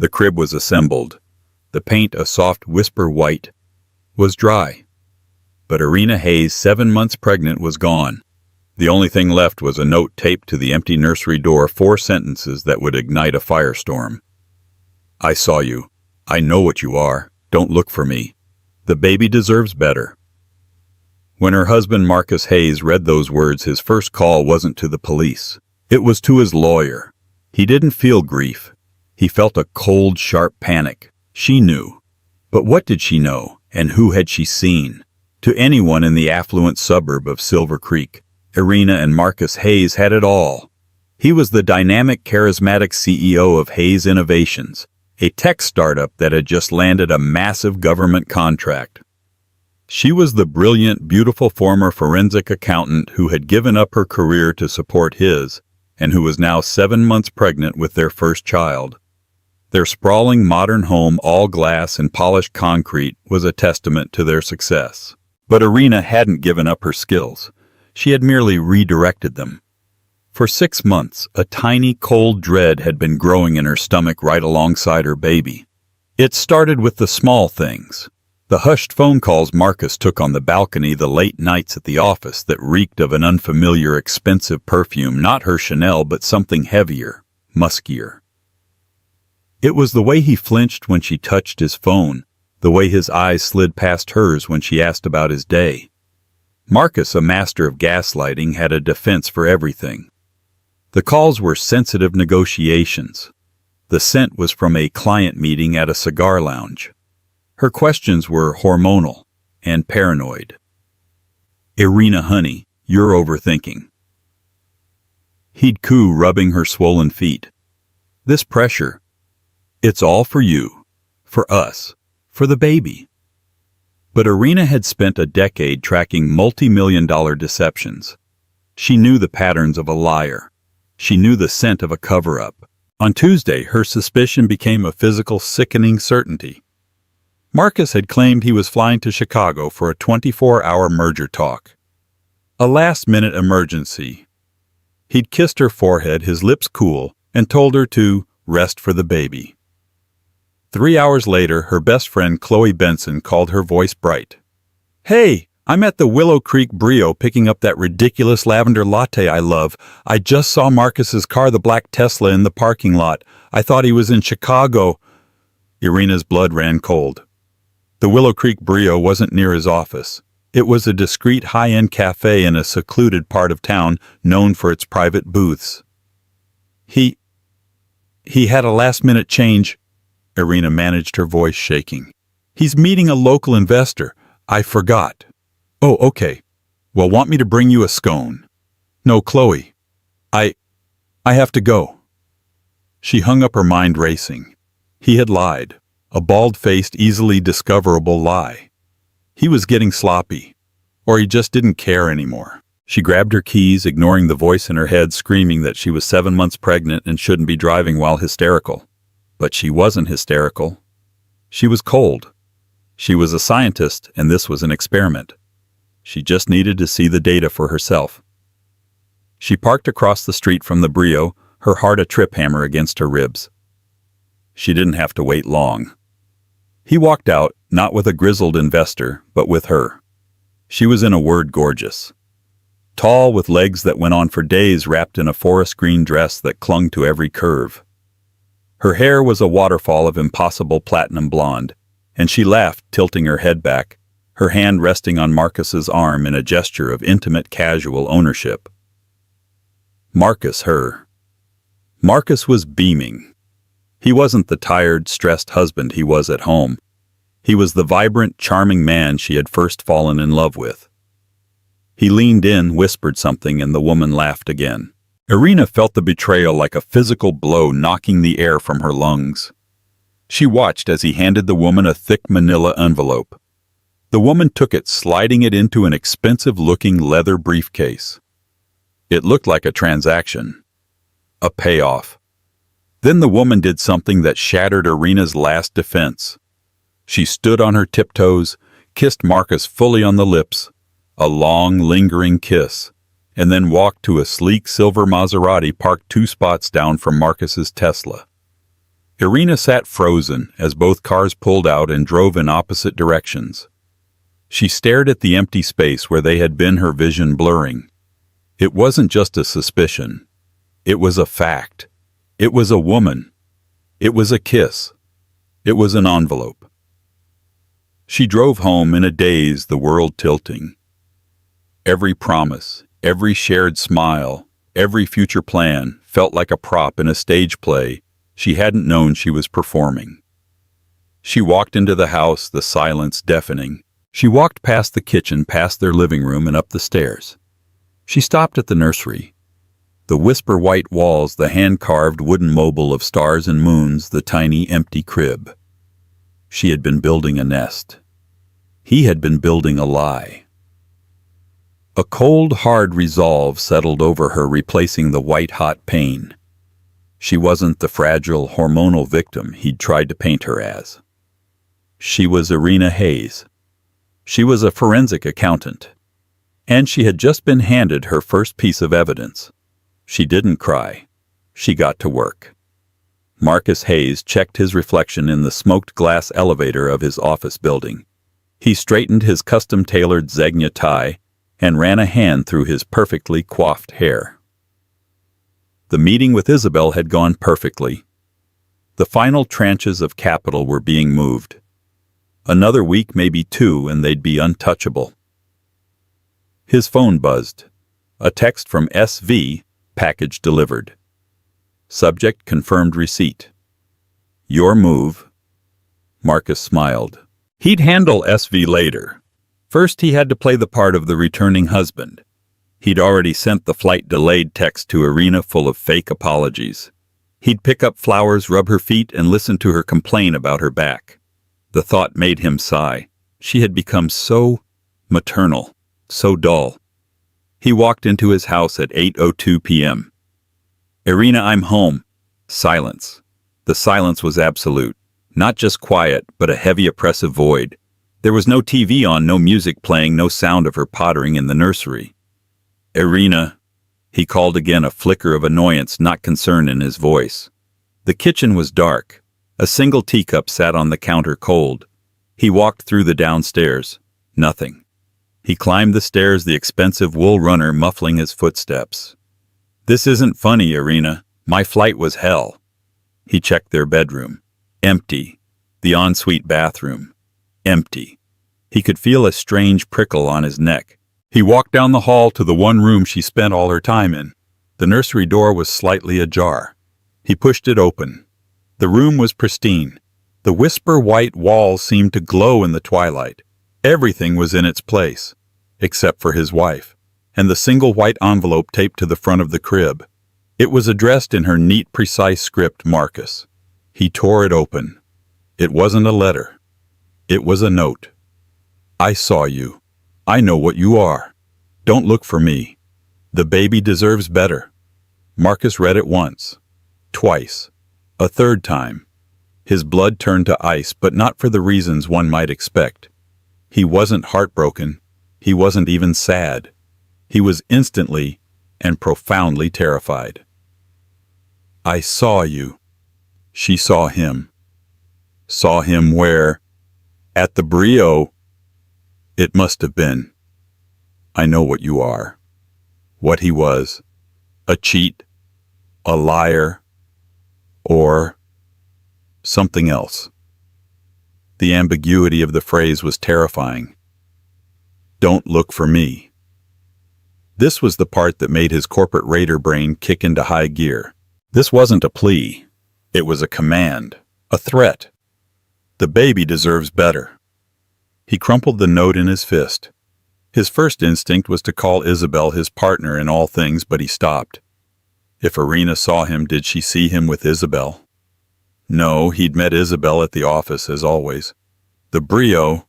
The crib was assembled. The paint, a soft whisper white, was dry. But Irina Hayes, 7 months pregnant, was gone. The only thing left was a note taped to the empty nursery door, 4 sentences that would ignite a firestorm. I saw you. I know what you are. Don't look for me. The baby deserves better. When her husband Marcus Hayes read those words, his first call wasn't to the police. It was to his lawyer. He didn't feel grief. He felt a cold, sharp panic. She knew. But what did she know, and who had she seen? To anyone in the affluent suburb of Silver Creek, Irina and Marcus Hayes had it all. He was the dynamic, charismatic CEO of Hayes Innovations, a tech startup that had just landed a massive government contract. She was the brilliant, beautiful former forensic accountant who had given up her career to support his, and who was now 7 months pregnant with their first child. Their sprawling modern home, all glass and polished concrete, was a testament to their success. But Irina hadn't given up her skills. She had merely redirected them. For 6 months, a tiny, cold dread had been growing in her stomach right alongside her baby. It started with the small things. The hushed phone calls Marcus took on the balcony, the late nights at the office that reeked of an unfamiliar, expensive perfume, not her Chanel, but something heavier, muskier. It was the way he flinched when she touched his phone, the way his eyes slid past hers when she asked about his day. Marcus, a master of gaslighting, had a defense for everything. The calls were sensitive negotiations. The scent was from a client meeting at a cigar lounge. Her questions were hormonal and paranoid. Irina, honey, you're overthinking. He'd coo, rubbing her swollen feet. This pressure, it's all for you, for us, for the baby. But Irina had spent a decade tracking multi-million-dollar deceptions. She knew the patterns of a liar. She knew the scent of a cover-up. On Tuesday, her suspicion became a physical, sickening certainty. Marcus had claimed he was flying to Chicago for a 24-hour merger talk. A last-minute emergency. He'd kissed her forehead, his lips cool, and told her to rest for the baby. 3 hours later, her best friend Chloe Benson called, her voice bright. Hey, I'm at the Willow Creek Brio picking up that ridiculous lavender latte I love. I just saw Marcus's car, the black Tesla, in the parking lot. I thought he was in Chicago. Irina's blood ran cold. The Willow Creek Brio wasn't near his office. It was a discreet high-end cafe in a secluded part of town known for its private booths. He had a last-minute change. Irina managed, her voice shaking. He's meeting a local investor. I forgot. Oh, okay. Well, want me to bring you a scone? No, Chloe. I have to go. She hung up, her mind racing. He had lied. A bald-faced, easily discoverable lie. He was getting sloppy. Or he just didn't care anymore. She grabbed her keys, ignoring the voice in her head screaming that she was 7 months pregnant and shouldn't be driving while hysterical. But she wasn't hysterical. She was cold. She was a scientist, and this was an experiment. She just needed to see the data for herself. She parked across the street from the Brio, her heart a trip hammer against her ribs. She didn't have to wait long. He walked out, not with a grizzled investor, but with her. She was, in a word, gorgeous. Tall, with legs that went on for days, wrapped in a forest green dress that clung to every curve. Her hair was a waterfall of impossible platinum blonde, and she laughed, tilting her head back, her hand resting on Marcus's arm in a gesture of intimate, casual ownership. Marcus, her. Marcus was beaming. He wasn't the tired, stressed husband he was at home. He was the vibrant, charming man she had first fallen in love with. He leaned in, whispered something, and the woman laughed again. Irina felt the betrayal like a physical blow knocking the air from her lungs. She watched as he handed the woman a thick manila envelope. The woman took it, sliding it into an expensive-looking leather briefcase. It looked like a transaction. A payoff. Then the woman did something that shattered Irina's last defense. She stood on her tiptoes, kissed Marcus fully on the lips, a long, lingering kiss, and then walked to a sleek silver Maserati parked 2 spots down from Marcus's Tesla. Irina sat frozen as both cars pulled out and drove in opposite directions. She stared at the empty space where they had been, her vision blurring. It wasn't just a suspicion. It was a fact. It was a woman. It was a kiss. It was an envelope. She drove home in a daze, the world tilting. Every promise, every shared smile, every future plan felt like a prop in a stage play she hadn't known she was performing. She walked into the house, the silence deafening. She walked past the kitchen, past their living room, and up the stairs. She stopped at the nursery. The whisper-white walls, the hand-carved wooden mobile of stars and moons, the tiny empty crib. She had been building a nest. He had been building a lie. A cold, hard resolve settled over her, replacing the white-hot pain. She wasn't the fragile, hormonal victim he'd tried to paint her as. She was Irina Hayes. She was a forensic accountant. And she had just been handed her first piece of evidence. She didn't cry. She got to work. Marcus Hayes checked his reflection in the smoked glass elevator of his office building. He straightened his custom-tailored Zegna tie and ran a hand through his perfectly coiffed hair. The meeting with Isabelle had gone perfectly. The final tranches of capital were being moved. Another week, maybe two, and they'd be untouchable. His phone buzzed. A text from SV, package delivered. Subject: confirmed receipt. Your move. Marcus smiled. He'd handle SV later. First, he had to play the part of the returning husband. He'd already sent the flight delayed text to Irina full of fake apologies. He'd pick up flowers, rub her feet, and listen to her complain about her back. The thought made him sigh. She had become so maternal, so dull. He walked into his house at 8:02 p.m. Irina, I'm home. Silence. The silence was absolute. Not just quiet, but a heavy, oppressive void. There was no TV on, no music playing, no sound of her pottering in the nursery. Irina, he called again, a flicker of annoyance, not concern in his voice. The kitchen was dark. A single teacup sat on the counter, cold. He walked through the downstairs. Nothing. He climbed the stairs, the expensive wool runner muffling his footsteps. This isn't funny, Irina. My flight was hell. He checked their bedroom. Empty. The ensuite bathroom. Empty. He could feel a strange prickle on his neck. He walked down the hall to the one room she spent all her time in. The nursery door was slightly ajar. He pushed it open. The room was pristine. The whisper-white walls seemed to glow in the twilight. Everything was in its place, except for his wife, and the single white envelope taped to the front of the crib. It was addressed in her neat, precise script, Marcus. He tore it open. It wasn't a letter. It was a note. I saw you. I know what you are. Don't look for me. The baby deserves better. Marcus read it once. Twice. A third time. His blood turned to ice, but not for the reasons one might expect. He wasn't heartbroken. He wasn't even sad. He was instantly and profoundly terrified. I saw you. She saw him. Saw him where? At the Brio. It must have been. I know what you are. What he was. A cheat. A liar. Or something else. The ambiguity of the phrase was terrifying. Don't look for me. This was the part that made his corporate raider brain kick into high gear. This wasn't a plea. It was a command. A threat. The baby deserves better. He crumpled the note in his fist. His first instinct was to call Isabelle his partner in all things, but he stopped. If Irina saw him, did she see him with Isabelle? No, he'd met Isabelle at the office, as always. The Brio,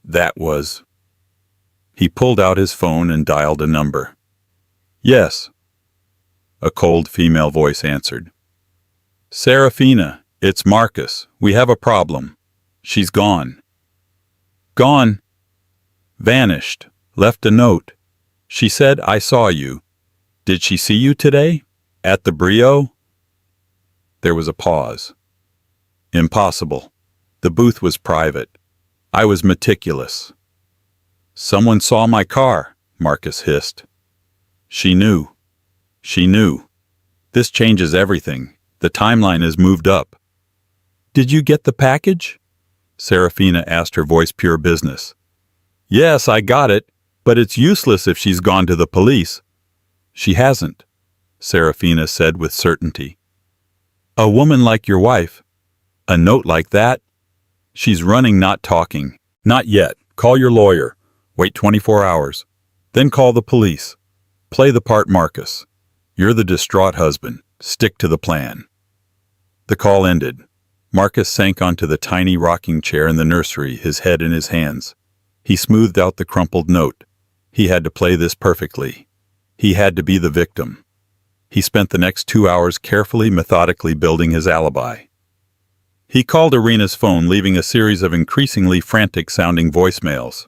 that was... He pulled out his phone and dialed a number. Yes. A cold female voice answered. Serafina, it's Marcus. We have a problem. She's gone. Gone. Vanished. Left a note. She said, I saw you. Did she see you today? At the Brio? There was a pause. Impossible. The booth was private. I was meticulous. Someone saw my car, Marcus hissed. She knew. She knew. This changes everything. The timeline is moved up. Did you get the package? Serafina asked, her voice pure business. Yes, I got it, but it's useless if she's gone to the police. She hasn't, Serafina said with certainty. A woman like your wife. A note like that? She's running, not talking. Not yet. Call your lawyer. Wait 24 hours. Then call the police. Play the part, Marcus. You're the distraught husband. Stick to the plan. The call ended. Marcus sank onto the tiny rocking chair in the nursery, his head in his hands. He smoothed out the crumpled note. He had to play this perfectly. He had to be the victim. He spent the next 2 hours carefully, methodically building his alibi. He called Irina's phone, leaving a series of increasingly frantic-sounding voicemails.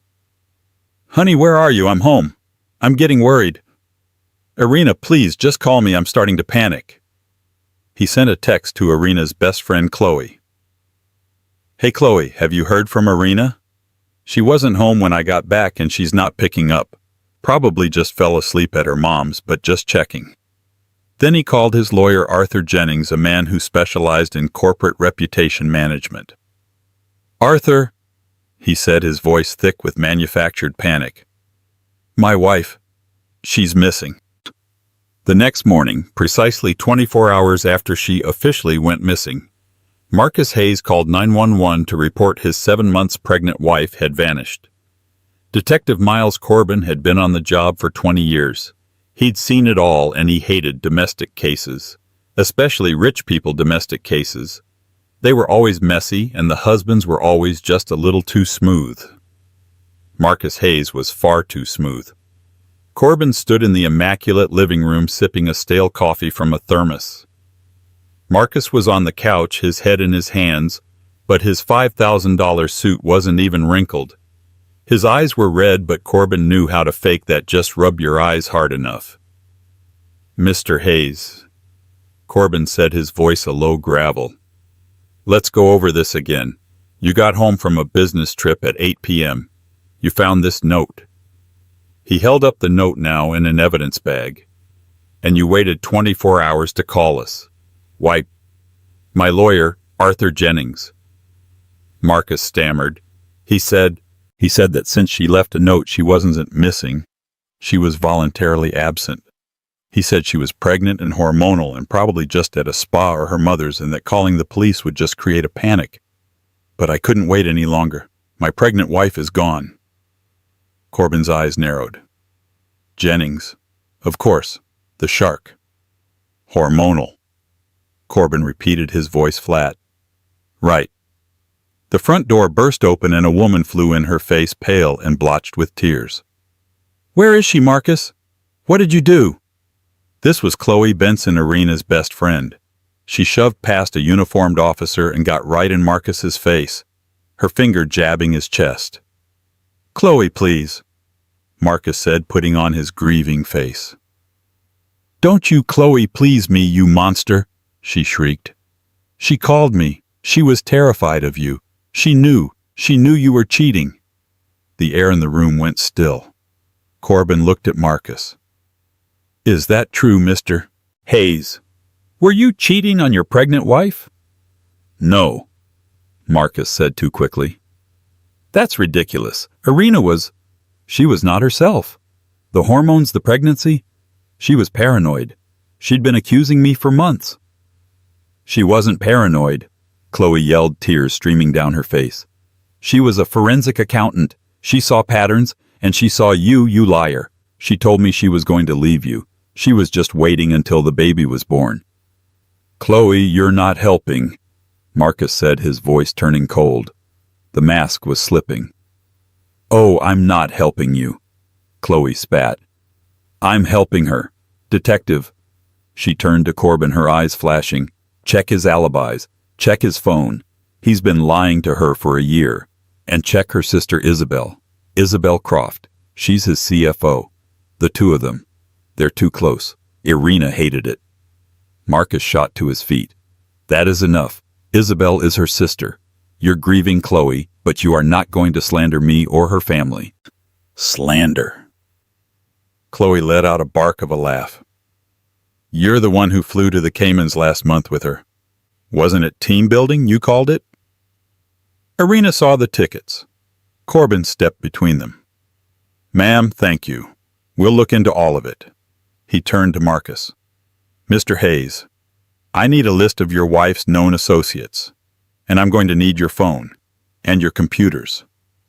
Honey, where are you? I'm home. I'm getting worried. Irina, please, just call me. I'm starting to panic. He sent a text to Irina's best friend, Chloe. Hey, Chloe, have you heard from Irina? She wasn't home when I got back and she's not picking up. Probably just fell asleep at her mom's, but just checking. Then he called his lawyer, Arthur Jennings, a man who specialized in corporate reputation management. Arthur, he said, his voice thick with manufactured panic. My wife. She's missing. The next morning, precisely 24 hours after she officially went missing, Marcus Hayes called 911 to report his 7 months pregnant wife had vanished. Detective Miles Corbin had been on the job for 20 years. He'd seen it all, and he hated domestic cases, especially rich people domestic cases. They were always messy, and the husbands were always just a little too smooth. Marcus Hayes was far too smooth. Corbin stood in the immaculate living room sipping a stale coffee from a thermos. Marcus was on the couch, his head in his hands, but his $5,000 suit wasn't even wrinkled. His eyes were red, but Corbin knew how to fake that just rub your eyes hard enough. Mr. Hayes, Corbin said, his voice a low gravel. Let's go over this again. You got home from a business trip at 8 p.m. You found this note. He held up the note now in an evidence bag. And you waited 24 hours to call us. Why, my lawyer, Arthur Jennings. Marcus stammered. He said that since she left a note, she wasn't missing. She was voluntarily absent. He said she was pregnant and hormonal and probably just at a spa or her mother's, and that calling the police would just create a panic. But I couldn't wait any longer. My pregnant wife is gone. Corbin's eyes narrowed. Jennings. Of course. The shark. Hormonal. Corbin repeated, his voice flat. Right. The front door burst open and a woman flew in, her face pale and blotched with tears. Where is she, Marcus? What did you do? This was Chloe Benson, Irina's best friend. She shoved past a uniformed officer and got right in Marcus's face, her finger jabbing his chest. Chloe, please, Marcus said, putting on his grieving face. Don't you Chloe please me, you monster, she shrieked. She called me. She was terrified of you. She knew you were cheating. The air in the room went still. Corbin looked at Marcus. Is that true, Mr. Hayes? Were you cheating on your pregnant wife? No, Marcus said too quickly. That's ridiculous. She was not herself. The hormones, the pregnancy, she was paranoid. She'd been accusing me for months. She wasn't paranoid, Chloe yelled, tears streaming down her face. She was a forensic accountant. She saw patterns, and she saw you liar. She told me she was going to leave you. She was just waiting until the baby was born. Chloe, you're not helping, Marcus said, his voice turning cold. The mask was slipping. Oh, I'm not helping you, Chloe spat. I'm helping her. Detective. She turned to Corbin, her eyes flashing. Check his alibis. Check his phone. He's been lying to her for a year. And check her sister Isabelle. Isabelle Croft. She's his CFO. The two of them. They're too close. Irina hated it. Marcus shot to his feet. That is enough. Isabelle is her sister. You're grieving Chloe, but you are not going to slander me or her family. Slander. Chloe let out a bark of a laugh. You're the one who flew to the Caymans last month with her. Wasn't it team building you called it? Irina saw the tickets. Corbin stepped between them. Ma'am, thank you. We'll look into all of it. He turned to Marcus. Mr. Hayes, I need a list of your wife's known associates, and I'm going to need your phone and your computers.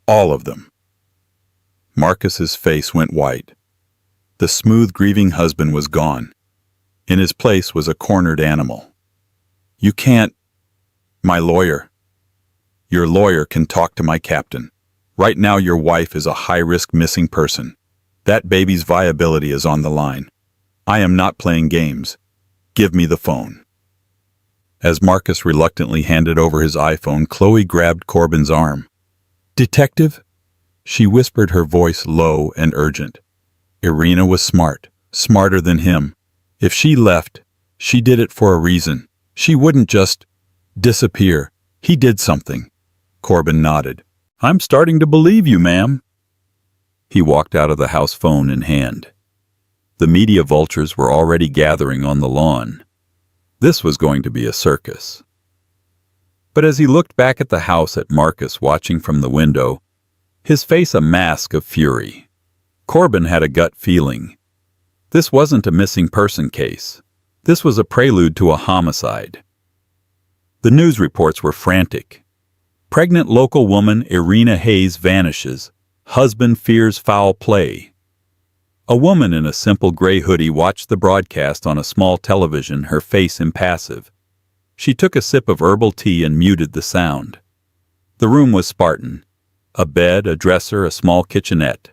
All of them. Marcus's face went white. The smooth, grieving husband was gone. In his place was a cornered animal. You can't... My lawyer. Your lawyer can talk to my captain. Right now your wife is a high-risk missing person. That baby's viability is on the line. I am not playing games. Give me the phone. As Marcus reluctantly handed over his iPhone, Chloe grabbed Corbin's arm. Detective? She whispered, her voice low and urgent. Irina was smart, smarter than him. If she left, she did it for a reason. She wouldn't just disappear. He did something. Corbin nodded. I'm starting to believe you, ma'am. He walked out of the house, phone in hand. The media vultures were already gathering on the lawn. This was going to be a circus. But as he looked back at the house at Marcus watching from the window, his face a mask of fury, Corbin had a gut feeling. This wasn't a missing person case. This was a prelude to a homicide. The news reports were frantic. Pregnant local woman Irina Hayes vanishes. Husband fears foul play. A woman in a simple gray hoodie watched the broadcast on a small television, her face impassive. She took a sip of herbal tea and muted the sound. The room was Spartan. A bed, a dresser, a small kitchenette.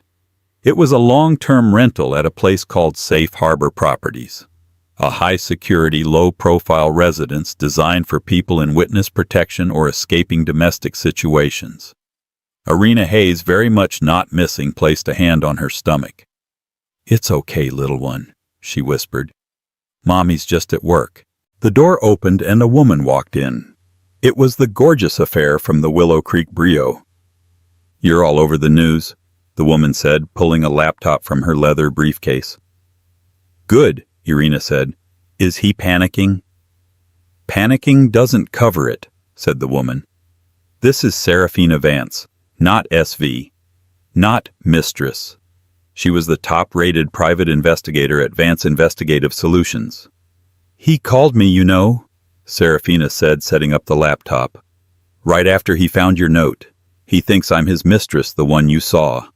It was a long-term rental at a place called Safe Harbor Properties, a high-security, low-profile residence designed for people in witness protection or escaping domestic situations. Irina Hayes, very much not missing, placed a hand on her stomach. It's okay, little one, she whispered. Mommy's just at work. The door opened and a woman walked in. It was the gorgeous affair from the Willow Creek Brio. You're all over the news, the woman said, pulling a laptop from her leather briefcase. Good, Irina said. Is he panicking? Panicking doesn't cover it, said the woman. This is Serafina Vance, not SV, not mistress. She was the top-rated private investigator at Vance Investigative Solutions. He called me, you know, Serafina said, setting up the laptop. Right after he found your note. He thinks I'm his mistress, the one you saw.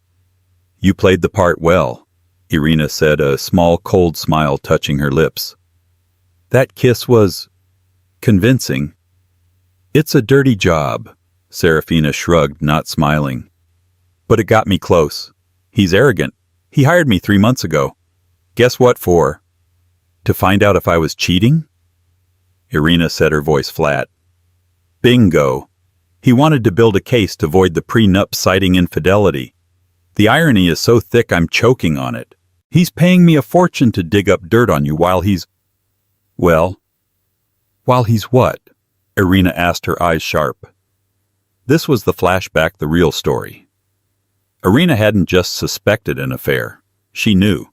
You played the part well, Irina said, a small cold smile touching her lips. That kiss was convincing. It's a dirty job, Serafina shrugged, not smiling. But it got me close. He's arrogant. He hired me 3 months ago. Guess what for? To find out if I was cheating? Irina said, her voice flat. Bingo. He wanted to build a case to void the prenup citing infidelity. The irony is so thick I'm choking on it. He's paying me a fortune to dig up dirt on you while he's... Well, while he's what? Irina asked, her eyes sharp. This was the flashback, the real story. Irina hadn't just suspected an affair. She knew.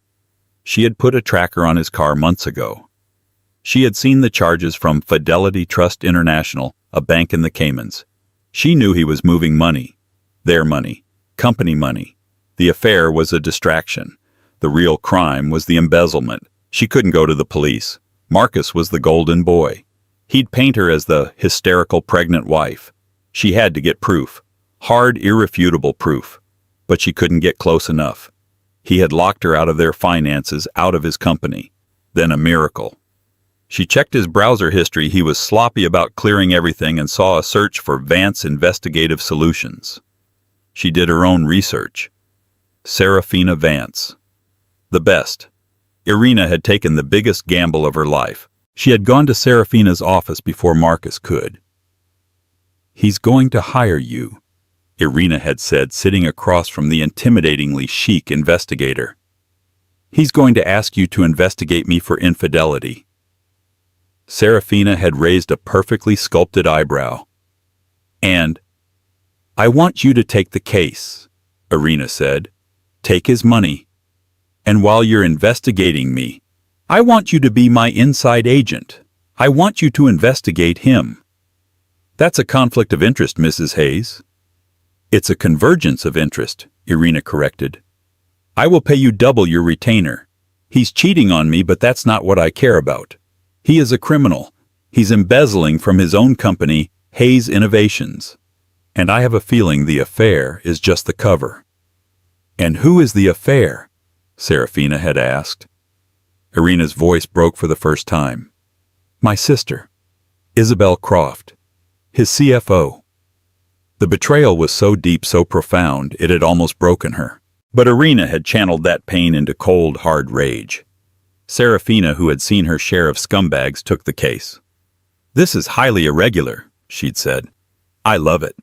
She had put a tracker on his car months ago. She had seen the charges from Fidelity Trust International, a bank in the Caymans. She knew he was moving money. Their money. Company money. The affair was a distraction. The real crime was the embezzlement. She couldn't go to the police. Marcus was the golden boy. He'd paint her as the hysterical pregnant wife. She had to get proof. Hard, irrefutable proof. But she couldn't get close enough. He had locked her out of their finances, out of his company. Then a miracle. She checked his browser history. He was sloppy about clearing everything and saw a search for Vance Investigative Solutions. She did her own research. Serafina Vance. The best. Irina had taken the biggest gamble of her life. She had gone to Serafina's office before Marcus could. He's going to hire you, Irina had said, sitting across from the intimidatingly chic investigator. He's going to ask you to investigate me for infidelity. Serafina had raised a perfectly sculpted eyebrow. "And I want you to take the case," Irina said. "Take his money. And while you're investigating me, I want you to be my inside agent. I want you to investigate him." "That's a conflict of interest, Mrs. Hayes." "It's a convergence of interest," Irina corrected. "I will pay you double your retainer. He's cheating on me, but that's not what I care about. He is a criminal. He's embezzling from his own company, Hayes Innovations. And I have a feeling the affair is just the cover." "And who is the affair?" Serafina had asked. Irina's voice broke for the first time. "My sister, Isabelle Croft, his CFO." The betrayal was so deep, so profound, it had almost broken her. But Irina had channeled that pain into cold, hard rage. Serafina, who had seen her share of scumbags, took the case. "This is highly irregular," she'd said. "I love it."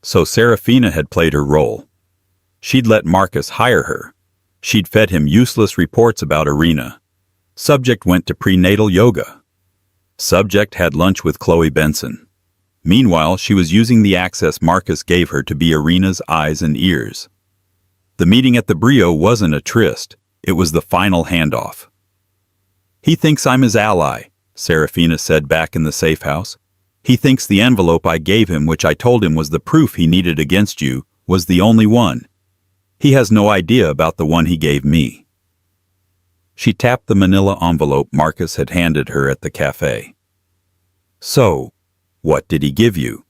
So Serafina had played her role. She'd let Marcus hire her. She'd fed him useless reports about Irina. Subject went to prenatal yoga. Subject had lunch with Chloe Benson. Meanwhile, she was using the access Marcus gave her to be Irina's eyes and ears. The meeting at the Brio wasn't a tryst, it was the final handoff. "He thinks I'm his ally," Serafina said back in the safe house. "He thinks the envelope I gave him, which I told him was the proof he needed against you, was the only one. He has no idea about the one he gave me." She tapped the manila envelope Marcus had handed her at the cafe. "So, what did he give you?"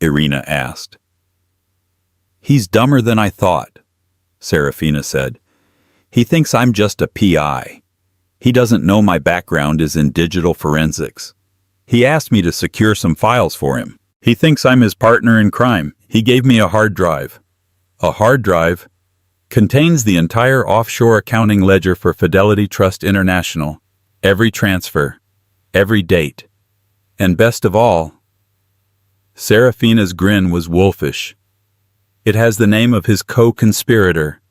Irina asked. "He's dumber than I thought," Serafina said. "He thinks I'm just a PI. He doesn't know my background is in digital forensics. He asked me to secure some files for him. He thinks I'm his partner in crime. He gave me a hard drive." "A hard drive?" "Contains the entire offshore accounting ledger for Fidelity Trust International. Every transfer. Every date. And best of all..." Serafina's grin was wolfish. "It has the name of his co-conspirator,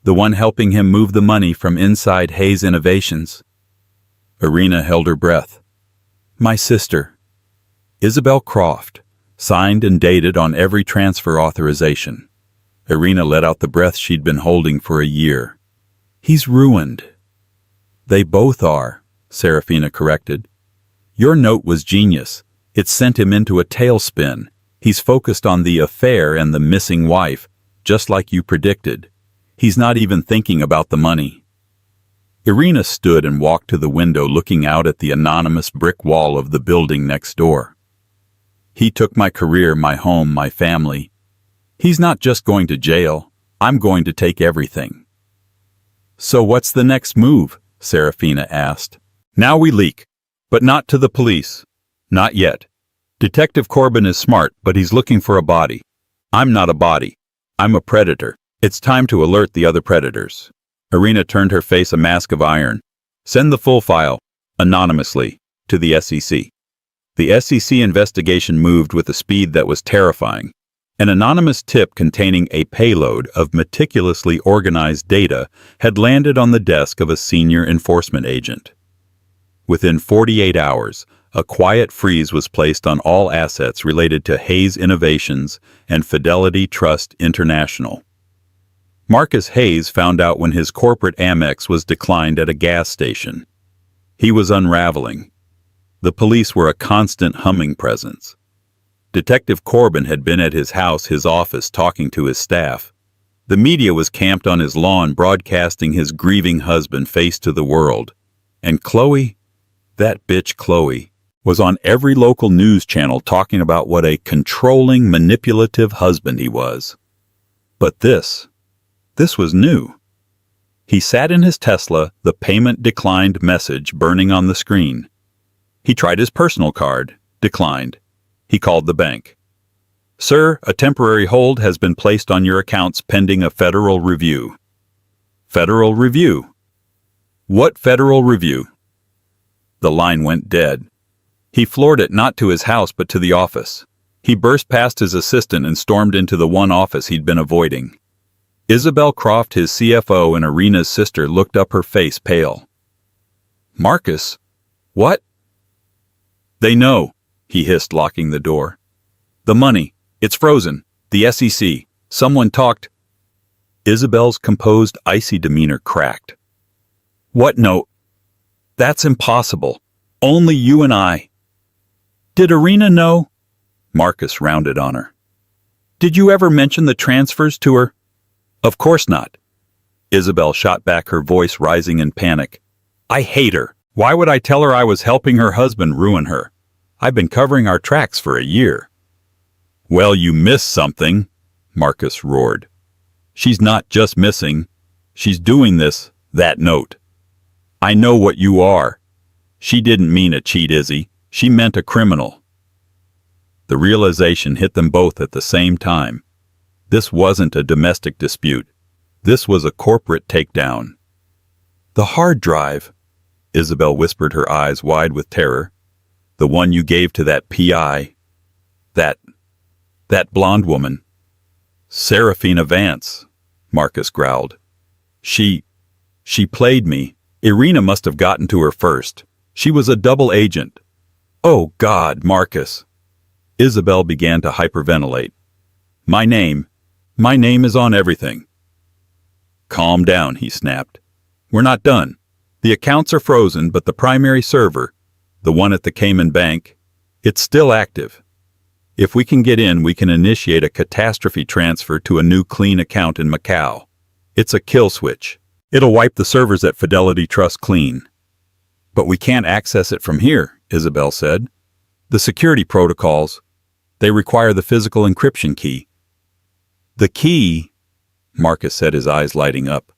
the one helping him move the money from inside Hayes Innovations." Irina held her breath. "My sister, Isabelle Croft, signed and dated on every transfer authorization." Irina let out the breath she'd been holding for a year. "He's ruined." "They both are," Serafina corrected. "Your note was genius. It sent him into a tailspin. He's focused on the affair and the missing wife, just like you predicted. He's not even thinking about the money." Irina stood and walked to the window, looking out at the anonymous brick wall of the building next door. "He took my career, my home, my family. He's not just going to jail. I'm going to take everything." "So what's the next move?" Serafina asked. "Now we leak, but not to the police. Not yet. Detective Corbin is smart, but he's looking for a body. I'm not a body. I'm a predator. It's time to alert the other predators." Irina turned her face a mask of iron. "Send the full file, anonymously, to the SEC." The SEC investigation moved with a speed that was terrifying. An anonymous tip containing a payload of meticulously organized data had landed on the desk of a senior enforcement agent. Within 48 hours, a quiet freeze was placed on all assets related to Hayes Innovations and Fidelity Trust International. Marcus Hayes found out when his corporate Amex was declined at a gas station. He was unraveling. The police were a constant humming presence. Detective Corbin had been at his house, his office, talking to his staff. The media was camped on his lawn, broadcasting his grieving husband face to the world. And Chloe, that bitch Chloe, was on every local news channel talking about what a controlling, manipulative husband he was. But this was new. He sat in his Tesla, the payment declined message burning on the screen. He tried his personal card, declined. He called the bank. "Sir, a temporary hold has been placed on your accounts pending a federal review." "Federal review? What federal review?" The line went dead. He floored it not to his house but to the office. He burst past his assistant and stormed into the one office he'd been avoiding. Isabelle Croft, his CFO, and Irina's sister looked up, her face pale. "Marcus? What?" They know, he hissed, locking the door. The money. It's frozen. The SEC. Someone talked. Isabelle's composed, icy demeanor cracked. What note? That's impossible. Only you and I. Did Irina know? Marcus rounded on her. Did you ever mention the transfers to her? Of course not. Isabelle shot back, her voice rising in panic. I hate her. Why would I tell her I was helping her husband ruin her? I've been covering our tracks for a year. Well, you missed something, Marcus roared. She's not just missing. She's doing this, that note. I know what you are. She didn't mean a cheat, Izzy. She meant a criminal. The realization hit them both at the same time. This wasn't a domestic dispute. This was a corporate takedown. The hard drive, Isabelle whispered, her eyes wide with terror. The one you gave to that PI. That blonde woman. Serafina Vance, Marcus growled. She played me. Irina must have gotten to her first. She was a double agent. Oh, God, Marcus. Isabelle began to hyperventilate. My name is on everything. Calm down, he snapped. We're not done. The accounts are frozen, but the primary server, the one at the Cayman Bank, it's still active. If we can get in, we can initiate a catastrophe transfer to a new clean account in Macau. It's a kill switch. It'll wipe the servers at Fidelity Trust clean. But we can't access it from here, Isabelle said. The security protocols, they require the physical encryption key. The key, Marcus said, his eyes lighting up.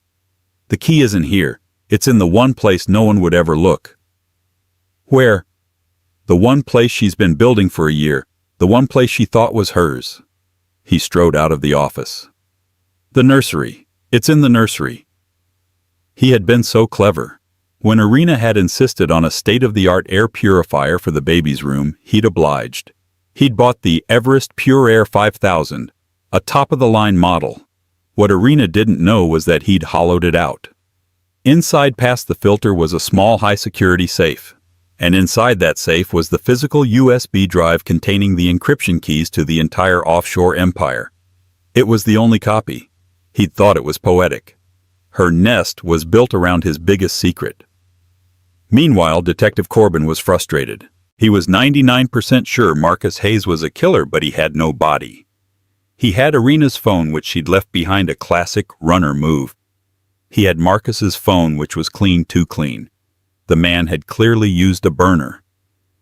The key isn't here. It's in the one place no one would ever look. Where? The one place she's been building for a year. The one place she thought was hers. He strode out of the office. The nursery. It's in the nursery. He had been so clever. When Irina had insisted on a state-of-the-art air purifier for the baby's room, he'd obliged. He'd bought the Everest Pure Air 5000, a top-of-the-line model. What Irina didn't know was that he'd hollowed it out. Inside past the filter was a small high-security safe, and inside that safe was the physical USB drive containing the encryption keys to the entire offshore empire. It was the only copy. He'd thought it was poetic. Her nest was built around his biggest secret. Meanwhile, Detective Corbin was frustrated. He was 99% sure Marcus Hayes was a killer, but he had no body. He had Irina's phone, which she'd left behind, a classic runner move. He had Marcus's phone, which was clean, too clean. The man had clearly used a burner.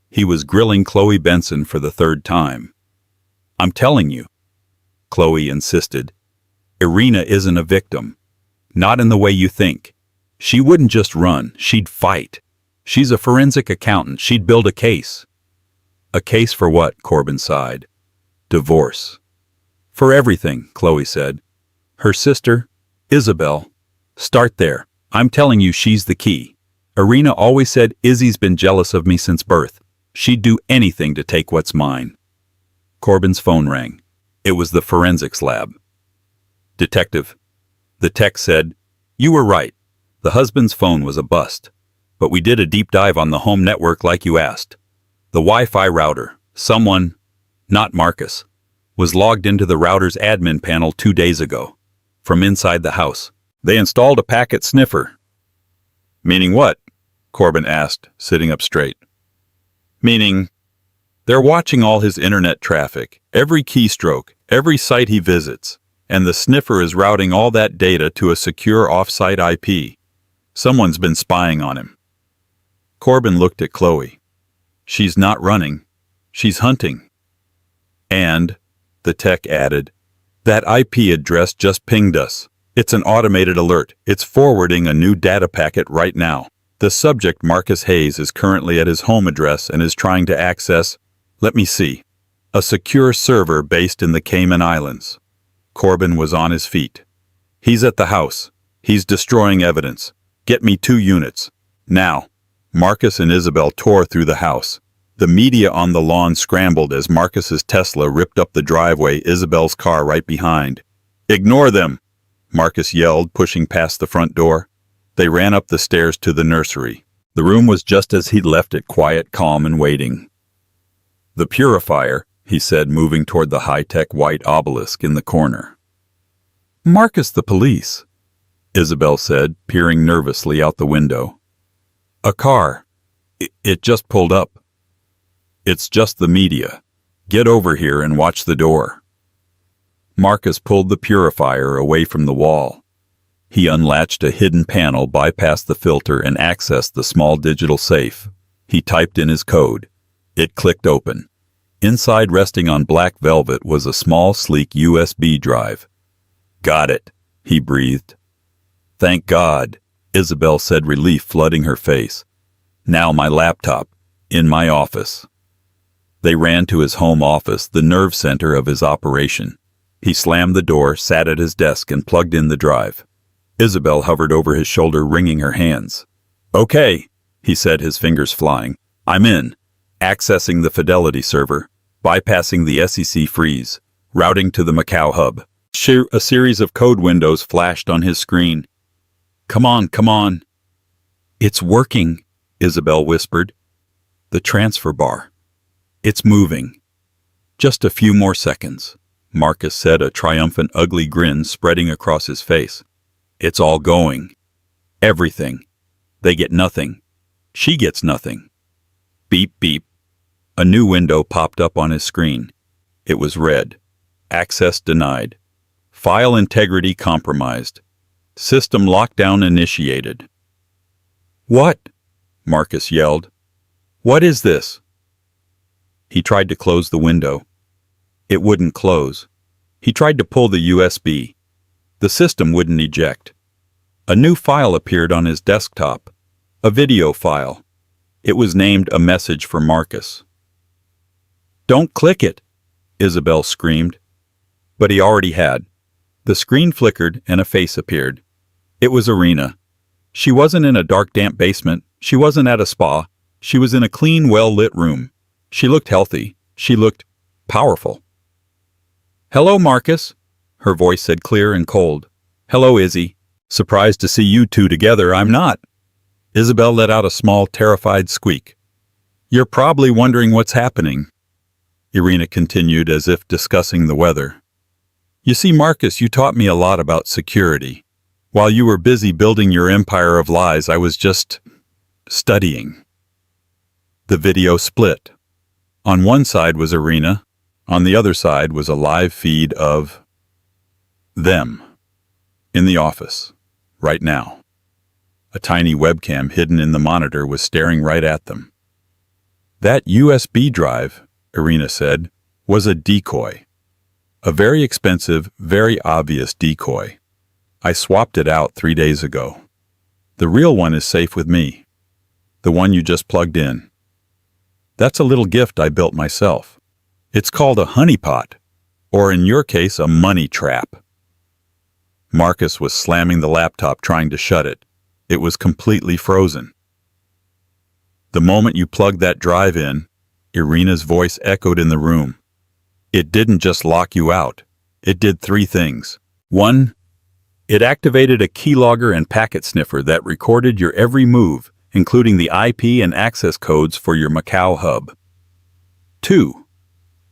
He was grilling Chloe Benson for the third time. I'm telling you, Chloe insisted. Irina isn't a victim. Not in the way you think. She wouldn't just run, she'd fight. She's a forensic accountant. She'd build a case. A case for what? Corbin sighed. Divorce. For everything, Chloe said. Her sister, Isabelle. Start there. I'm telling you, she's the key. Irina always said Izzy's been jealous of me since birth. She'd do anything to take what's mine. Corbin's phone rang. It was the forensics lab. Detective. The tech said, you were right. The husband's phone was a bust. But we did a deep dive on the home network like you asked. The Wi-Fi router, someone, not Marcus, was logged into the router's admin panel 2 days ago. From inside the house. They installed a packet sniffer. Meaning what? Corbin asked, sitting up straight. Meaning, they're watching all his internet traffic, every keystroke, every site he visits, and the sniffer is routing all that data to a secure off-site IP. Someone's been spying on him. Corbin looked at Chloe. She's not running. She's hunting. And, the tech added, that IP address just pinged us. It's an automated alert. It's forwarding a new data packet right now. The subject, Marcus Hayes, is currently at his home address and is trying to access, let me see, a secure server based in the Cayman Islands. Corbin was on his feet. He's at the house. He's destroying evidence. Get me 2 units. Now. Marcus and Isabelle tore through the house. The media on the lawn scrambled as Marcus's Tesla ripped up the driveway, Isabelle's car right behind. Ignore them, Marcus yelled, pushing past the front door. They ran up the stairs to the nursery. The room was just as he'd left it, quiet, calm, and waiting. The purifier, he said, moving toward the high-tech white obelisk in the corner. Marcus, the police, Isabelle said, peering nervously out the window. A car. It just pulled up. It's just the media. Get over here and watch the door. Marcus pulled the purifier away from the wall. He unlatched a hidden panel, bypassed the filter, and accessed the small digital safe. He typed in his code. It clicked open. Inside, resting on black velvet, was a small, sleek USB drive. Got it, he breathed. Thank God, Isabelle said, relief flooding her face. Now my laptop, in my office. They ran to his home office, the nerve center of his operation. He slammed the door, sat at his desk, and plugged in the drive. Isabelle hovered over his shoulder, wringing her hands. Okay, he said, his fingers flying. I'm in. Accessing the Fidelity server, bypassing the SEC freeze, routing to the Macau hub. A series of code windows flashed on his screen. Come on, come on. It's working, Isabelle whispered. The transfer bar. It's moving. Just a few more seconds, Marcus said, a triumphant, ugly grin spreading across his face. It's all going. Everything. They get nothing. She gets nothing. Beep, beep. A new window popped up on his screen. It was red. Access denied. File integrity compromised. System lockdown initiated. What? Marcus yelled. What is this? He tried to close the window. It wouldn't close. He tried to pull the USB. The system wouldn't eject. A new file appeared on his desktop. A video file. It was named A Message for Marcus. Don't click it, Isabelle screamed. But he already had. The screen flickered and a face appeared. It was Irina. She wasn't in a dark, damp basement. She wasn't at a spa. She was in a clean, well-lit room. She looked healthy. She looked powerful. Hello, Marcus, her voice said, clear and cold. Hello, Izzy. Surprised to see you two together. I'm not. Isabelle let out a small, terrified squeak. You're probably wondering what's happening, Irina continued, as if discussing the weather. You see, Marcus, you taught me a lot about security. While you were busy building your empire of lies, I was just studying. The video split. On one side was Irina. On the other side was a live feed of them in the office, right now. A tiny webcam hidden in the monitor was staring right at them. That USB drive, Irina said, was a decoy. A very expensive, very obvious decoy. I swapped it out 3 days ago. The real one is safe with me. The one you just plugged in. That's a little gift I built myself. It's called a honeypot, or in your case, a money trap. Marcus was slamming the laptop, trying to shut it. It was completely frozen. The moment you plugged that drive in, Irina's voice echoed in the room. It didn't just lock you out. It did 3 things. 1, it activated a keylogger and packet sniffer that recorded your every move, including the IP and access codes for your Macau hub. 2,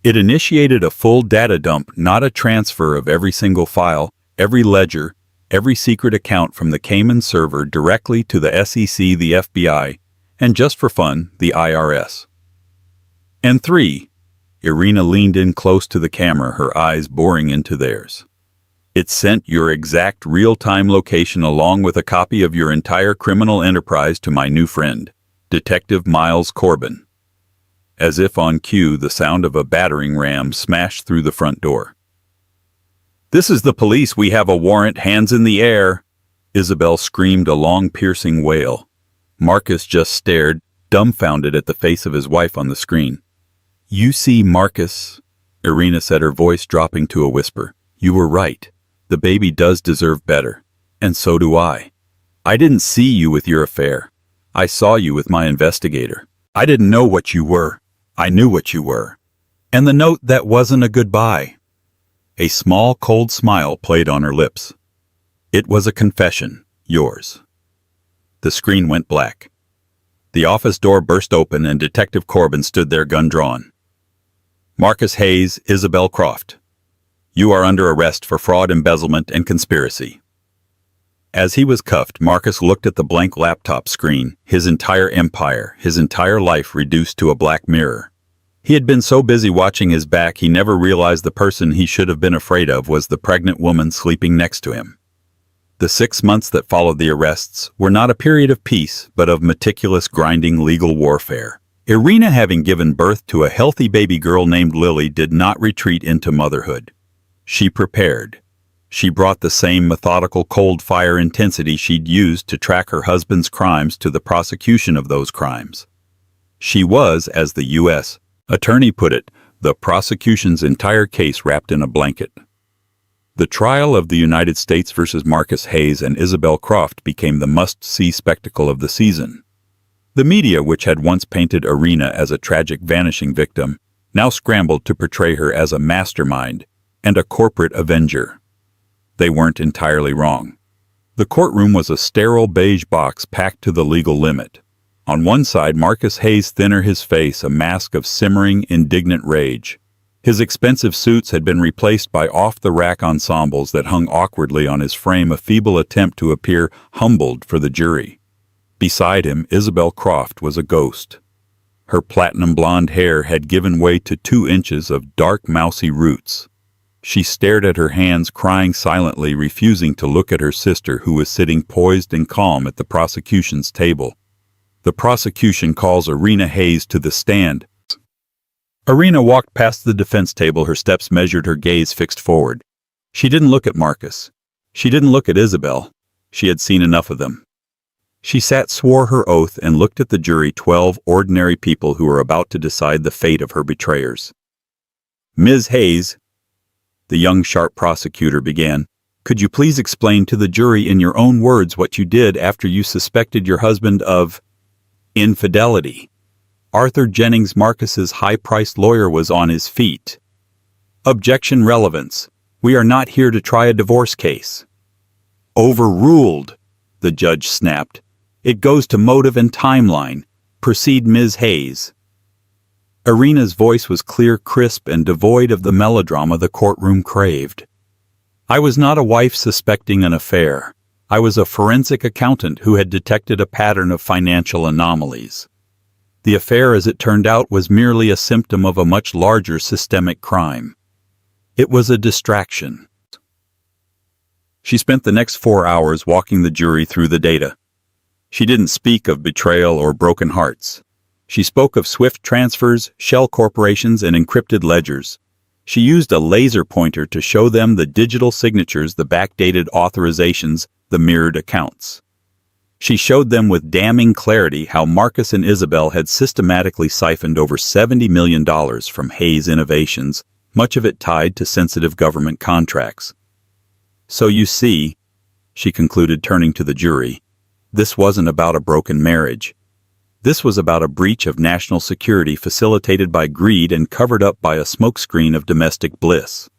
it initiated a full data dump, not a transfer of every single file, every ledger, every secret account from the Cayman server directly to the SEC, the FBI, and just for fun, the IRS. And 3, Irina leaned in close to the camera, her eyes boring into theirs. It sent your exact real-time location along with a copy of your entire criminal enterprise to my new friend, Detective Miles Corbin. As if on cue, the sound of a battering ram smashed through the front door. This is the police. We have a warrant. Hands in the air. Isabelle screamed a long, piercing wail. Marcus just stared, dumbfounded at the face of his wife on the screen. You see, Marcus, Irina said, her voice dropping to a whisper. You were right. The baby does deserve better. And so do I. I didn't see you with your affair. I saw you with my investigator. I didn't know what you were. I knew what you were. And the note that wasn't a goodbye. A small, cold smile played on her lips. It was a confession, yours. The screen went black. The office door burst open and Detective Corbin stood there, gun drawn. Marcus Hayes, Isabelle Croft. You are under arrest for fraud, embezzlement, and conspiracy. As he was cuffed, Marcus looked at the blank laptop screen, his entire empire, his entire life reduced to a black mirror. He had been so busy watching his back he never realized the person he should have been afraid of was the pregnant woman sleeping next to him. The 6 months that followed the arrests were not a period of peace, but of meticulous, grinding legal warfare. Irina, having given birth to a healthy baby girl named Lily, did not retreat into motherhood. She prepared. She brought the same methodical cold-fire intensity she'd used to track her husband's crimes to the prosecution of those crimes. She was, as the U.S. attorney put it, the prosecution's entire case wrapped in a blanket. The trial of the United States versus Marcus Hayes and Isabelle Croft became the must-see spectacle of the season. The media, which had once painted Irina as a tragic vanishing victim, now scrambled to portray her as a mastermind and a corporate avenger. They weren't entirely wrong. The courtroom was a sterile beige box packed to the legal limit. On one side, Marcus Hayes, thinner, his face a mask of simmering, indignant rage. His expensive suits had been replaced by off-the-rack ensembles that hung awkwardly on his frame, a feeble attempt to appear humbled for the jury. Beside him, Isabelle Croft was a ghost. Her platinum blonde hair had given way to 2 inches of dark, mousy roots. She stared at her hands, crying silently, refusing to look at her sister, who was sitting poised and calm at the prosecution's table. The prosecution calls Irina Hayes to the stand. Irina walked past the defense table, her steps measured, her gaze fixed forward. She didn't look at Marcus. She didn't look at Isabelle. She had seen enough of them. She sat, swore her oath, and looked at the jury, 12 ordinary people who were about to decide the fate of her betrayers. Ms. Hayes, the young, sharp prosecutor began, could you please explain to the jury in your own words what you did after you suspected your husband of infidelity? Arthur Jennings, Marcus's high-priced lawyer, was on his feet. Objection, relevance. We are not here to try a divorce case. Overruled, the judge snapped. It goes to motive and timeline. Proceed, Ms. Hayes. Irina's voice was clear, crisp, and devoid of the melodrama the courtroom craved. I was not a wife suspecting an affair. I was a forensic accountant who had detected a pattern of financial anomalies. The affair, as it turned out, was merely a symptom of a much larger systemic crime. It was a distraction. She spent the next 4 hours walking the jury through the data. She didn't speak of betrayal or broken hearts. She spoke of swift transfers, shell corporations, and encrypted ledgers. She used a laser pointer to show them the digital signatures, the backdated authorizations, the mirrored accounts. She showed them with damning clarity how Marcus and Isabelle had systematically siphoned over $70 million from Hayes Innovations, much of it tied to sensitive government contracts. So you see, she concluded, turning to the jury, this wasn't about a broken marriage. This was about a breach of national security facilitated by greed and covered up by a smokescreen of domestic bliss.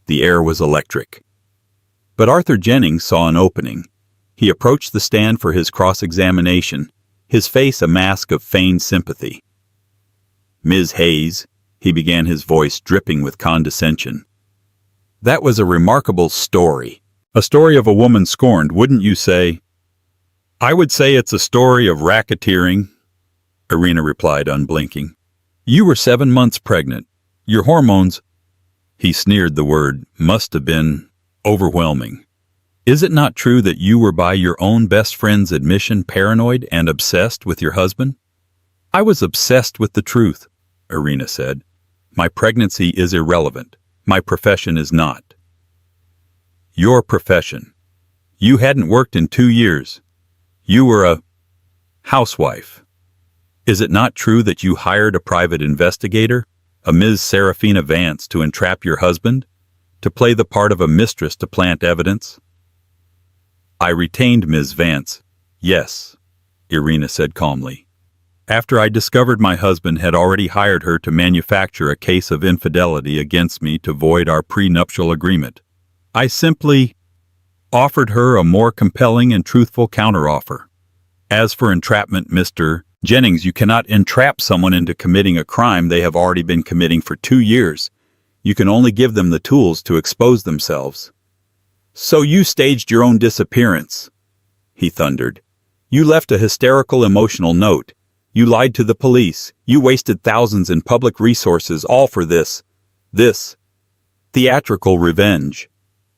The air was electric. But Arthur Jennings saw an opening. He approached the stand for his cross-examination, his face a mask of feigned sympathy. Ms. Hayes, he began, his voice dripping with condescension. That was a remarkable story. A story of a woman scorned, wouldn't you say? I would say it's a story of racketeering, Irina replied, unblinking. You were 7 months pregnant. Your hormones, he sneered, the word must have been overwhelming. Is it not true that you were, by your own best friend's admission, paranoid and obsessed with your husband? I was obsessed with the truth, Irina said. My pregnancy is irrelevant. My profession is not. Your profession. You hadn't worked in 2 years. You were a housewife. Is it not true that you hired a private investigator, a Ms. Serafina Vance, to entrap your husband, to play the part of a mistress to plant evidence? I retained Ms. Vance, yes, Irina said calmly. After I discovered my husband had already hired her to manufacture a case of infidelity against me to void our prenuptial agreement, I simply offered her a more compelling and truthful counteroffer. As for entrapment, Mr. Jennings, you cannot entrap someone into committing a crime they have already been committing for 2 years. You can only give them the tools to expose themselves. So you staged your own disappearance, he thundered. You left a hysterical emotional note. You lied to the police. You wasted thousands in public resources, all for this theatrical revenge.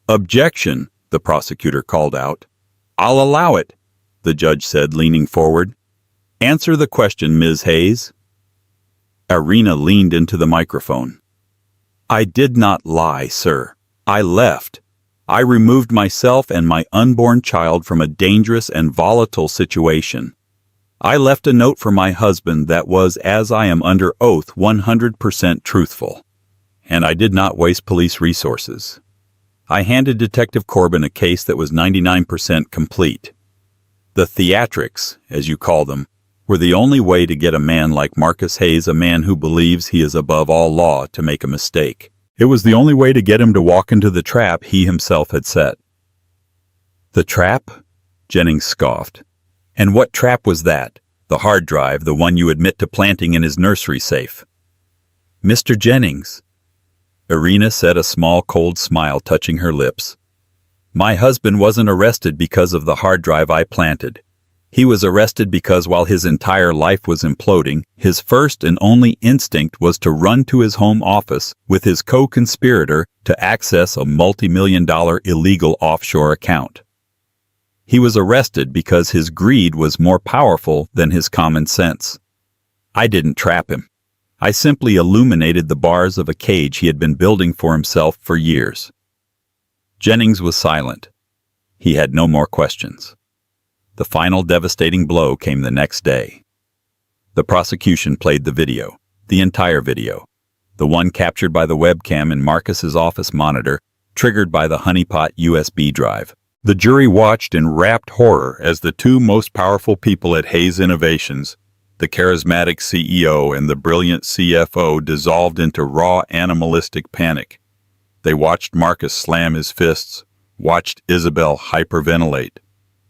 Objection, the prosecutor called out. I'll allow it, the judge said, leaning forward. Answer the question, Ms. Hayes. Irina leaned into the microphone. I did not lie, sir. I left. I removed myself and my unborn child from a dangerous and volatile situation. I left a note for my husband that was, as I am under oath, 100% truthful. And I did not waste police resources. I handed Detective Corbin a case that was 99% complete. The theatrics, as you call them, were the only way to get a man like Marcus Hayes, a man who believes he is above all law, to make a mistake. It was the only way to get him to walk into the trap he himself had set. The trap? Jennings scoffed. And what trap was that? The hard drive, the one you admit to planting in his nursery safe. Mr. Jennings, Irina said, a small cold smile touching her lips. My husband wasn't arrested because of the hard drive I planted. He was arrested because while his entire life was imploding, his first and only instinct was to run to his home office with his co-conspirator to access a multi-million-dollar illegal offshore account. He was arrested because his greed was more powerful than his common sense. I didn't trap him. I simply illuminated the bars of a cage he had been building for himself for years. Jennings was silent. He had no more questions. The final devastating blow came the next day. The prosecution played the video, the entire video, the one captured by the webcam in Marcus's office monitor, triggered by the honeypot USB drive. The jury watched in rapt horror as the two most powerful people at Hayes Innovations, the charismatic CEO and the brilliant CFO, dissolved into raw animalistic panic. They watched Marcus slam his fists, watched Isabelle hyperventilate.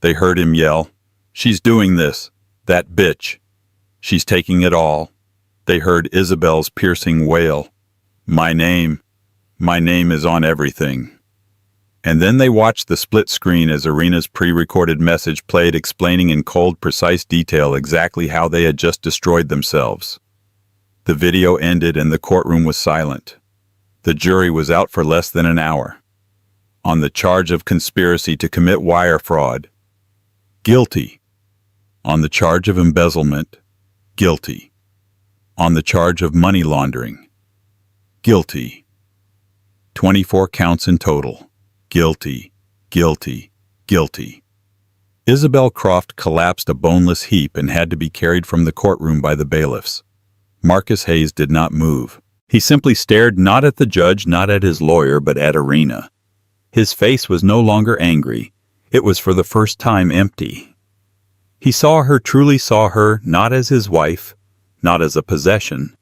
They heard him yell, "She's doing this, that bitch. She's taking it all." They heard Isabelle's piercing wail, my name is on everything." And then they watched the split screen as Irina's pre-recorded message played, explaining in cold, precise detail exactly how they had just destroyed themselves. The video ended and the courtroom was silent. The jury was out for less than an hour. On the charge of conspiracy to commit wire fraud, guilty. On the charge of embezzlement, guilty. On the charge of money laundering, guilty. 24 counts in total. Guilty, guilty, guilty. Isabelle Croft collapsed a boneless heap and had to be carried from the courtroom by the bailiffs. Marcus Hayes did not move. He simply stared not at the judge, not at his lawyer, but at Irina. His face was no longer angry. It was for the first time empty. He truly saw her, not as his wife, not as a possession,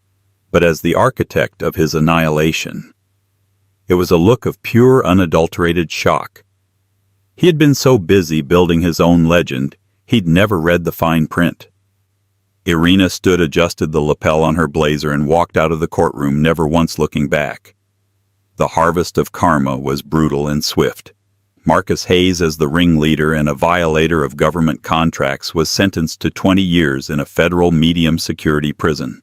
but as the architect of his annihilation. It was a look of pure, unadulterated shock. He had been so busy building his own legend, he'd never read the fine print. Irina stood, adjusted the lapel on her blazer, and walked out of the courtroom, never once looking back. The harvest of karma was brutal and swift. Marcus Hayes, as the ringleader and a violator of government contracts, was sentenced to 20 years in a federal medium-security prison.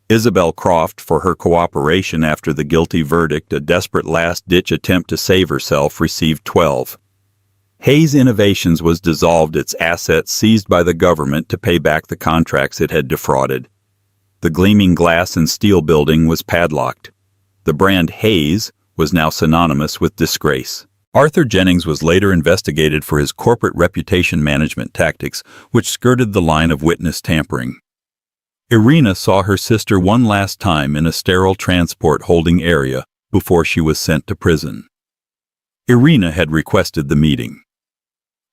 Isabelle Croft, for her cooperation after the guilty verdict, a desperate last-ditch attempt to save herself, received 12. Hayes Innovations was dissolved, its assets seized by the government to pay back the contracts it had defrauded. The gleaming glass and steel building was padlocked. The brand Hayes was now synonymous with disgrace. Arthur Jennings was later investigated for his corporate reputation management tactics, which skirted the line of witness tampering. Irina saw her sister one last time in a sterile transport holding area before she was sent to prison. Irina had requested the meeting.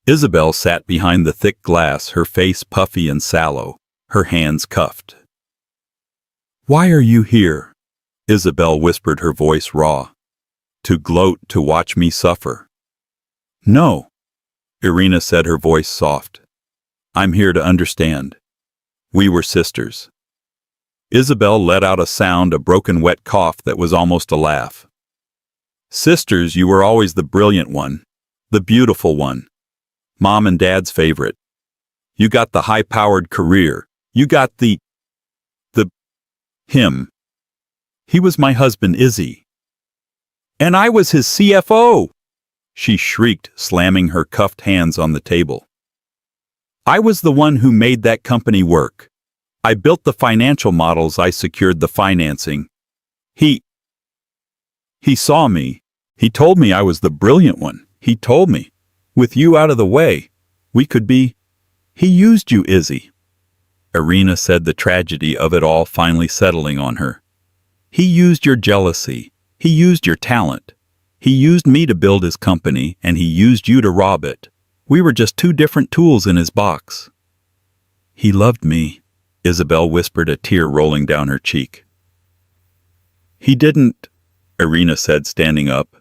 Isabelle sat behind the thick glass, her face puffy and sallow, her hands cuffed. "Why are you here?" Isabelle whispered, her voice raw. "To gloat, to watch me suffer." "No," Irina said, her voice soft. "I'm here to understand." We were sisters. Isabelle let out a sound, a broken wet cough that was almost a laugh. Sisters, you were always the brilliant one, the beautiful one, Mom and Dad's favorite. You got the high-powered career. You got him. He was my husband, Izzy. And I was his CFO, she shrieked, slamming her cuffed hands on the table. I was the one who made that company work. I built the financial models, I secured the financing. He saw me. He told me I was the brilliant one. He told me, with you out of the way, we could be. He used you, Izzy. Irina said, the tragedy of it all finally settling on her. He used your jealousy. He used your talent. He used me to build his company, and he used you to rob it. We were just two different tools in his box. He loved me, Isabelle whispered, a tear rolling down her cheek. He didn't, Irina said, standing up.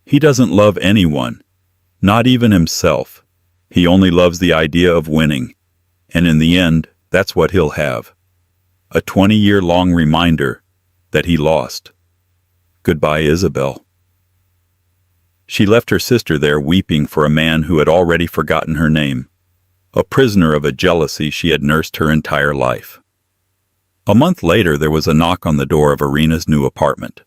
He doesn't love anyone, not even himself. He only loves the idea of winning. And in the end, that's what he'll have. A 20-year-long reminder that he lost. Goodbye, Isabelle. She left her sister there weeping for a man who had already forgotten her name, a prisoner of a jealousy she had nursed her entire life. A month later, there was a knock on the door of Irina's new apartment.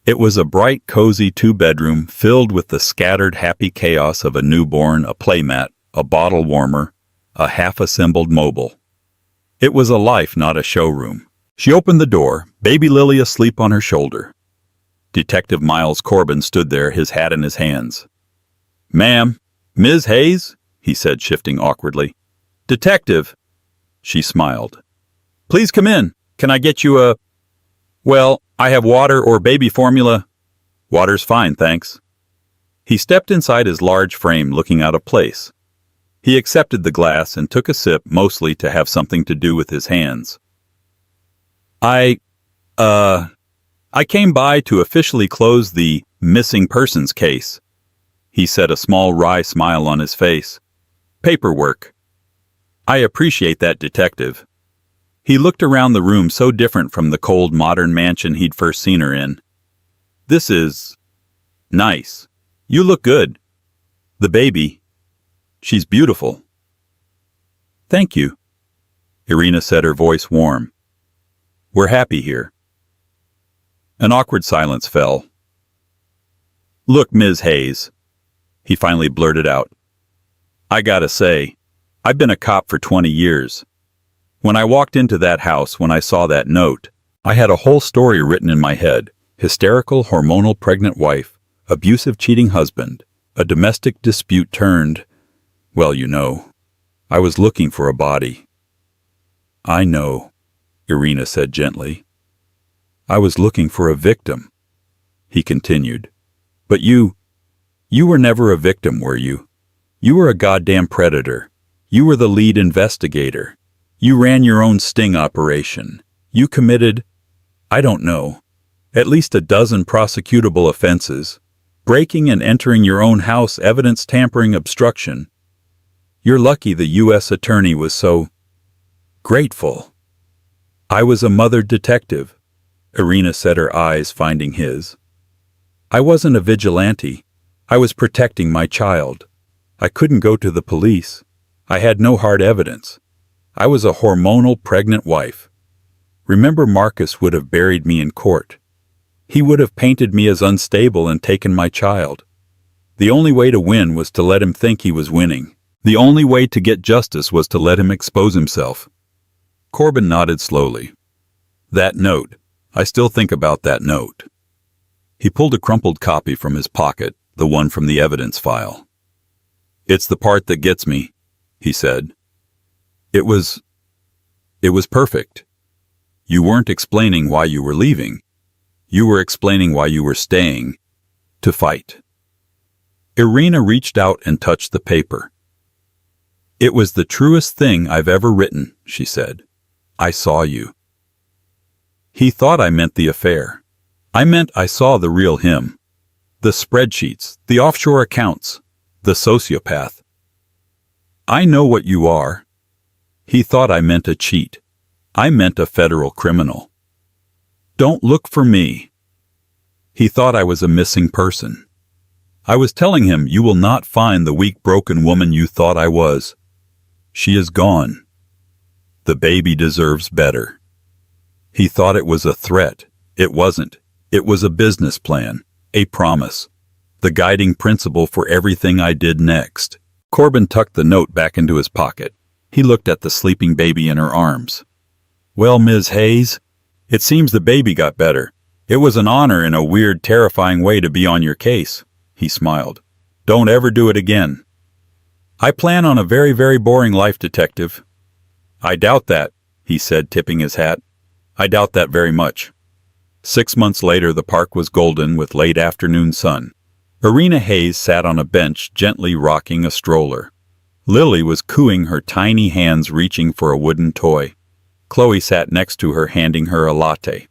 It was a bright, cozy two-bedroom filled with the scattered, happy chaos of a newborn, a playmat, a bottle warmer, a half-assembled mobile. It was a life, not a showroom. She opened the door, baby Lily asleep on her shoulder. Detective Miles Corbin stood there, his hat in his hands. "Ma'am, Ms. Hayes?" he said, shifting awkwardly. "Detective." She smiled. "Please come in. Can I get you a—" "Well, I have water or baby formula." "Water's fine, thanks." He stepped inside his large frame, looking out of place. He accepted the glass and took a sip, mostly to have something to do with his hands. I came by to officially close the missing persons case," he said, a small wry smile on his face. "Paperwork." "I appreciate that, Detective." He looked around the room, so different from the cold, modern mansion he'd first seen her in. "This is nice. You look good. The baby. She's beautiful." "Thank you," Irina said, her voice warm. "We're happy here." An awkward silence fell. "Look, Ms. Hayes," he finally blurted out. "I gotta say, I've been a cop for 20 years. When I walked into that house, when I saw that note, I had a whole story written in my head. Hysterical, hormonal pregnant wife, abusive cheating husband, a domestic dispute turned, well, you know. I was looking for a body." "I know," Irina said gently. "I was looking for a victim," he continued. "But you were never a victim, were you? You were a goddamn predator. You were the lead investigator. You ran your own sting operation. You committed, I don't know, at least a dozen prosecutable offenses, breaking and entering your own house, evidence tampering, obstruction. You're lucky the U.S. attorney was so grateful." "I was a mother detective," Irina said, her eyes finding his. "I wasn't a vigilante. I was protecting my child. I couldn't go to the police. I had no hard evidence. I was a hormonal pregnant wife. Remember, Marcus would have buried me in court. He would have painted me as unstable and taken my child. The only way to win was to let him think he was winning. The only way to get justice was to let him expose himself." Corbin nodded slowly. "That note. I still think about that note." He pulled a crumpled copy from his pocket, the one from the evidence file. "It's the part that gets me," he said. It was perfect. You weren't explaining why you were leaving. You were explaining why you were staying. To fight." Irina reached out and touched the paper. "It was the truest thing I've ever written," she said. "I saw you." He thought I meant the affair. I meant I saw the real him. The spreadsheets, the offshore accounts, the sociopath. "I know what you are." He thought I meant a cheat. I meant a federal criminal. Don't look for me. He thought I was a missing person. I was telling him, you will not find the weak, broken woman you thought I was. She is gone. The baby deserves better. He thought it was a threat. It wasn't. It was a business plan, a promise, the guiding principle for everything I did next. Corbin tucked the note back into his pocket. He looked at the sleeping baby in her arms. Well, Ms. Hayes, it seems the baby got better. It was an honor in a weird, terrifying way to be on your case. He smiled. Don't ever do it again. I plan on a very, very boring life, detective. I doubt that, he said, tipping his hat. I doubt that very much. 6 months later, the park was golden with late afternoon sun. Irina Hayes sat on a bench, gently rocking a stroller. Lily was cooing, her tiny hands reaching for a wooden toy. Chloe sat next to her, handing her a latte.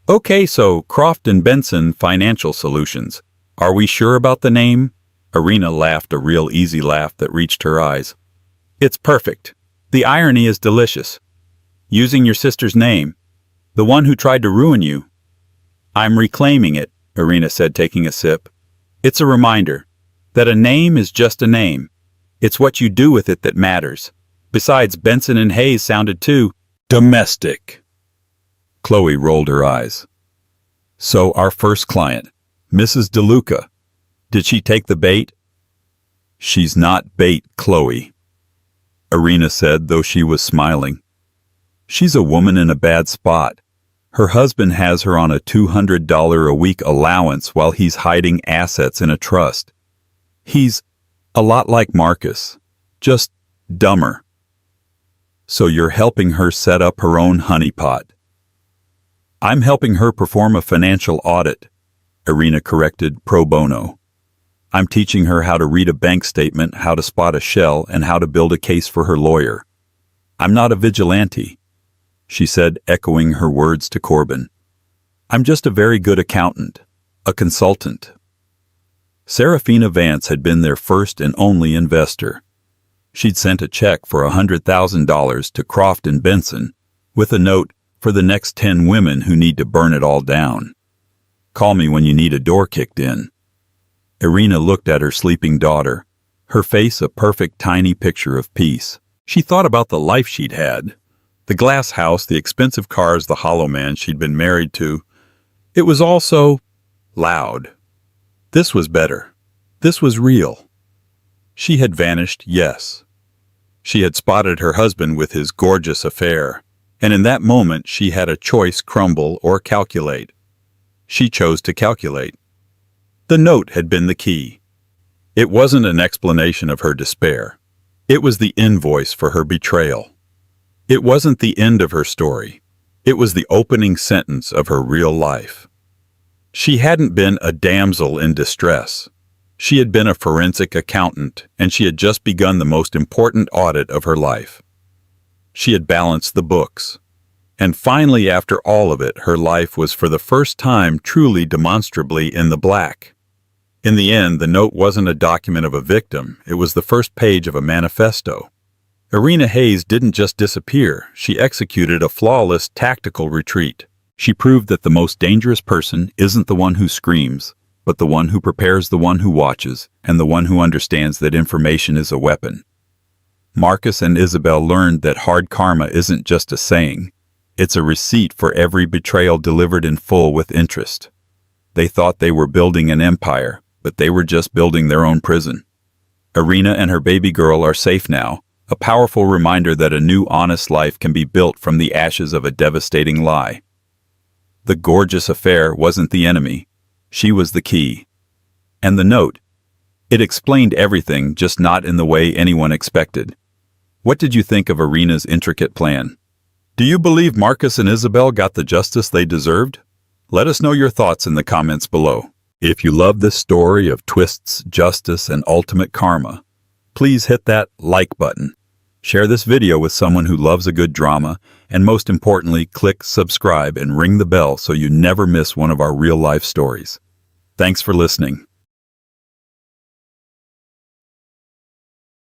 Okay, so Croft and Benson Financial Solutions. Are we sure about the name? Irina laughed, a real easy laugh that reached her eyes. It's perfect. The irony is delicious. Using your sister's name, the one who tried to ruin you. I'm reclaiming it, Irina said, taking a sip. It's a reminder that a name is just a name. It's what you do with it that matters. Besides, Benson and Hayes sounded too domestic. Chloe rolled her eyes. So our first client, Mrs. DeLuca, did she take the bait? She's not bait, Chloe, Irina said, though she was smiling. She's a woman in a bad spot. Her husband has her on a $200 a week allowance while he's hiding assets in a trust. He's a lot like Marcus, just dumber. So you're helping her set up her own honeypot. I'm helping her perform a financial audit, Irina corrected, pro bono. I'm teaching her how to read a bank statement, how to spot a shell, and how to build a case for her lawyer. I'm not a vigilante, she said, echoing her words to Corbin. I'm just a very good accountant, a consultant. Serafina Vance had been their first and only investor. She'd sent a check for $100,000 to Croft and Benson with a note for the next 10 women who need to burn it all down. Call me when you need a door kicked in. Irina looked at her sleeping daughter, her face a perfect tiny picture of peace. She thought about the life she'd had. The glass house, the expensive cars, the hollow man she'd been married to. It was all so loud. This was better. This was real. She had vanished, yes. She had spotted her husband with his gorgeous affair, and in that moment she had a choice: crumble or calculate. She chose to calculate. The note had been the key. It wasn't an explanation of her despair. It was the invoice for her betrayal. It wasn't the end of her story. It was the opening sentence of her real life. She hadn't been a damsel in distress. She had been a forensic accountant, and she had just begun the most important audit of her life. She had balanced the books. And finally, after all of it, her life was for the first time truly demonstrably in the black. In the end, the note wasn't a document of a victim. It was the first page of a manifesto. Irina Hayes didn't just disappear. She executed a flawless tactical retreat. She proved that the most dangerous person isn't the one who screams, but the one who prepares, the one who watches, and the one who understands that information is a weapon. Marcus and Isabelle learned that hard karma isn't just a saying. It's a receipt for every betrayal delivered in full with interest. They thought they were building an empire, but they were just building their own prison. Irina and her baby girl are safe now, a powerful reminder that a new honest life can be built from the ashes of a devastating lie. The gorgeous affair wasn't the enemy. She was the key. And the note, it explained everything, just not in the way anyone expected. What did you think of Irina's intricate plan? Do you believe Marcus and Isabelle got the justice they deserved? Let us know your thoughts in the comments below. If you love this story of twists, justice, and ultimate karma, please hit that like button. Share this video with someone who loves a good drama, and most importantly, click subscribe and ring the bell so you never miss one of our real-life stories. Thanks for listening.